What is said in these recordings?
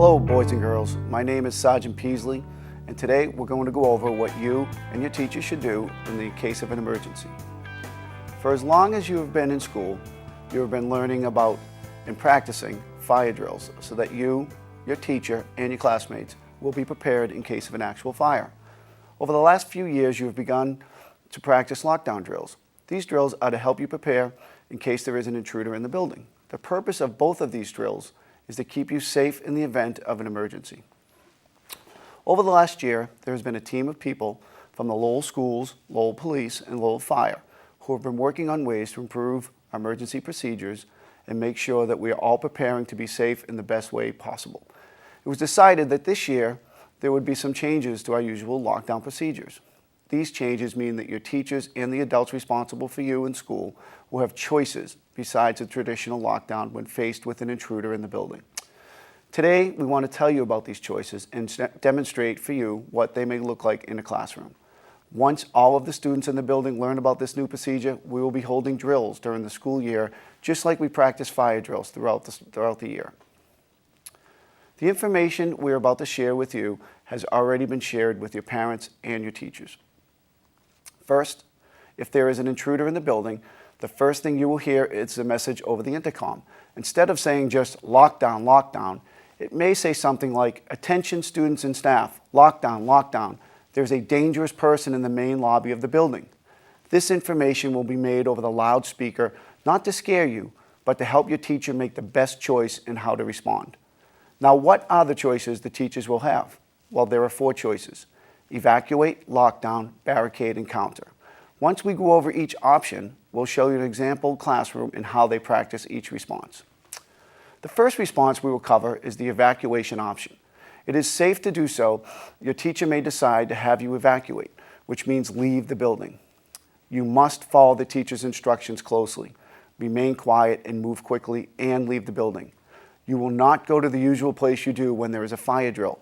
Hello boys and girls, my name is Sergeant Peasley and today we're going to go over what you and your teacher should do in the case of an emergency. For as long as you have been in school, you have been learning about and practicing fire drills so that you, your teacher, and your classmates will be prepared in case of an actual fire. Over the last few years you have begun to practice lockdown drills. These drills are to help you prepare in case there is an intruder in the building. The purpose of both of these drills is to keep you safe in the event of an emergency. Over the last year, there has been a team of people from the Lowell Schools, Lowell Police, and Lowell Fire who have been working on ways to improve our emergency procedures and make sure that we are all preparing to be safe in the best way possible. It was decided that this year there would be some changes to our usual lockdown procedures. These changes mean that your teachers and the adults responsible for you in school will have choices besides the traditional lockdown when faced with an intruder in the building. Today, we want to tell you about these choices and demonstrate for you what they may look like in a classroom. Once all of the students in the building learn about this new procedure, we will be holding drills during the school year, just like we practice fire drills throughout the year. The information we're about to share with you has already been shared with your parents and your teachers. First, if there is an intruder in the building, the first thing you will hear is a message over the intercom. Instead of saying just lockdown, lockdown, it may say something like, attention students and staff, lockdown, lockdown. There's a dangerous person in the main lobby of the building. This information will be made over the loudspeaker, not to scare you, but to help your teacher make the best choice in how to respond. Now, what are the choices the teachers will have? Well, there are 4 choices: evacuate, lockdown, barricade, and counter. Once we go over each option, we'll show you an example classroom and how they practice each response. The first response we will cover is the evacuation option. It is safe to do so. Your teacher may decide to have you evacuate, which means leave the building. You must follow the teacher's instructions closely. Remain quiet and move quickly and leave the building. You will not go to the usual place you do when there is a fire drill.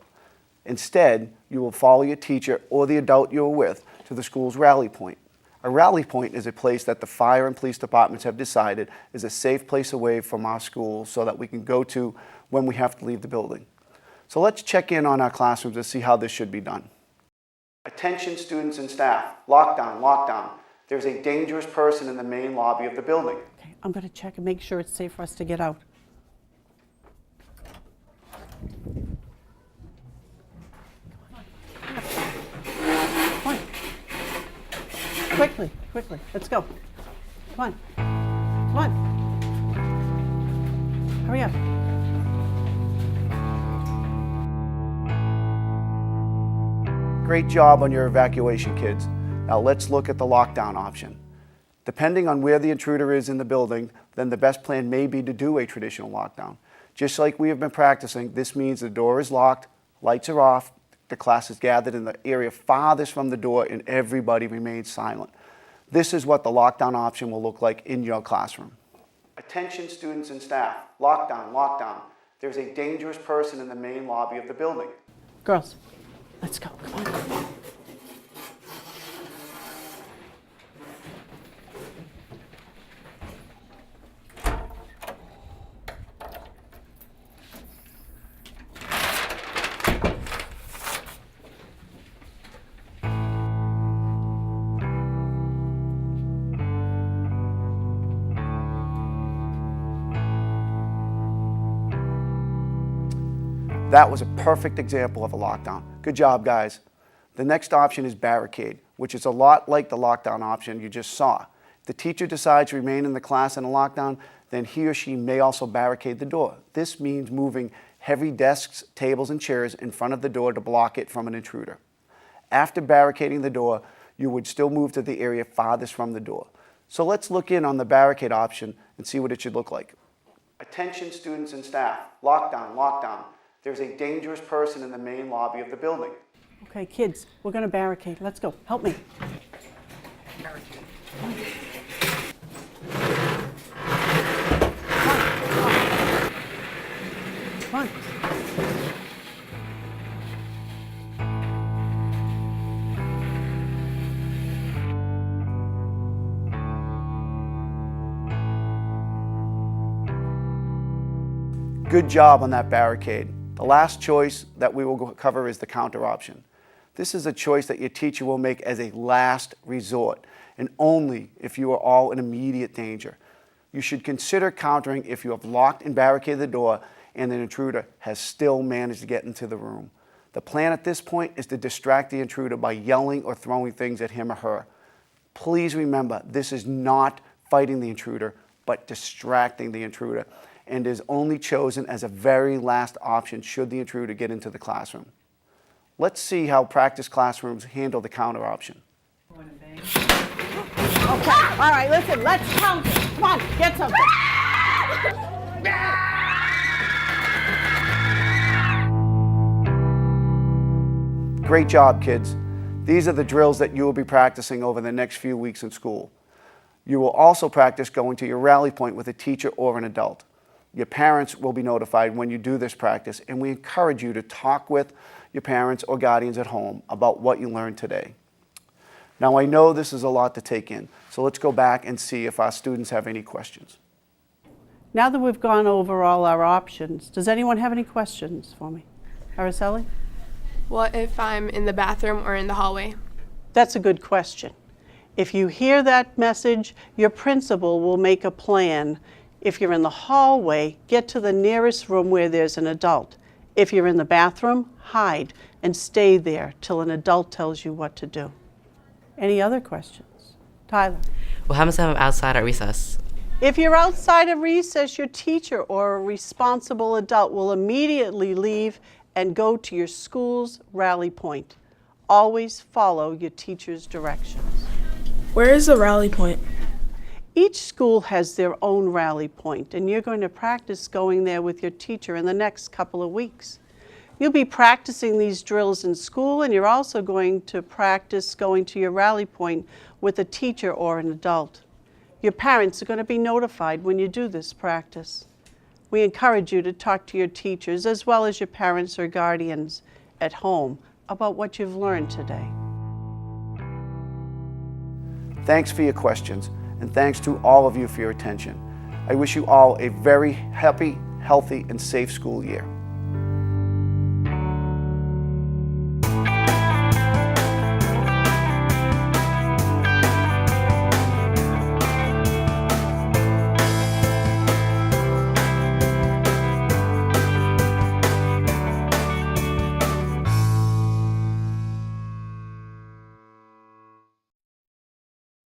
Instead, you will follow your teacher or the adult you are with to the school's rally point. A rally point is a place that the fire and police departments have decided is a safe place away from our school so that we can go to when we have to leave the building. So let's check in on our classrooms to see how this should be done. Attention students and staff, lockdown, lockdown. There's a dangerous person in the main lobby of the building. Okay, I'm going to check and make sure it's safe for us to get out. Come on. Quickly, quickly. Let's go. Come on. Come on. Hurry up. Great job on your evacuation, kids. Now let's look at the lockdown option. Depending on where the intruder is in the building, then the best plan may be to do a traditional lockdown. Just like we have been practicing, this means the door is locked, lights are off, the class is gathered in the area farthest from the door, and everybody remains silent. This is what the lockdown option will look like in your classroom. Attention students and staff, lockdown, lockdown. There's a dangerous person in the main lobby of the building. Girls, let's go. Come on. That was a perfect example of a lockdown. Good job, guys. The next option is barricade, which is a lot like the lockdown option you just saw. If the teacher decides to remain in the class in a lockdown, then he or she may also barricade the door. This means moving heavy desks, tables, and chairs in front of the door to block it from an intruder. After barricading the door, you would still move to the area farthest from the door. So let's look in on the barricade option and see what it should look like. Attention students and staff, lockdown, lockdown. There's a dangerous person in the main lobby of the building. Okay, kids, we're going to barricade. Let's go. Help me. Barricade. Come on. Come on. Good job on that barricade. The last choice that we will cover is the counter option. This is a choice that your teacher will make as a last resort and only if you are all in immediate danger. You should consider countering if you have locked and barricaded the door and an intruder has still managed to get into the room. The plan at this point is to distract the intruder by yelling or throwing things at him or her. Please remember, this is not fighting the intruder, but distracting the intruder, and is only chosen as a very last option should the intruder get into the classroom. Let's see how practice classrooms handle the counter option. Okay, all right, listen, let's count it. Come on, get something. Great job, kids. These are the drills that you will be practicing over the next few weeks in school. You will also practice going to your rally point with a teacher or an adult. Your parents will be notified when you do this practice, and we encourage you to talk with your parents or guardians at home about what you learned today. Now, I know this is a lot to take in, so let's go back and see if our students have any questions. Now that we've gone over all our options, does anyone have any questions for me? Araceli? What if I'm in the bathroom or in the hallway? That's a good question. If you hear that message, your principal will make a plan. If you're in the hallway, get to the nearest room where there's an adult. If you're in the bathroom, hide and stay there till an adult tells you what to do. Any other questions? Tyler? What happens if I'm outside at recess? If you're outside of recess, your teacher or a responsible adult will immediately leave and go to your school's rally point. Always follow your teacher's directions. Where is the rally point? Each school has their own rally point, and you're going to practice going there with your teacher in the next couple of weeks. You'll be practicing these drills in school, and you're also going to practice going to your rally point with a teacher or an adult. Your parents are going to be notified when you do this practice. We encourage you to talk to your teachers as well as your parents or guardians at home about what you've learned today. Thanks for your questions, and thanks to all of you for your attention. I wish you all a very happy, healthy, and safe school year.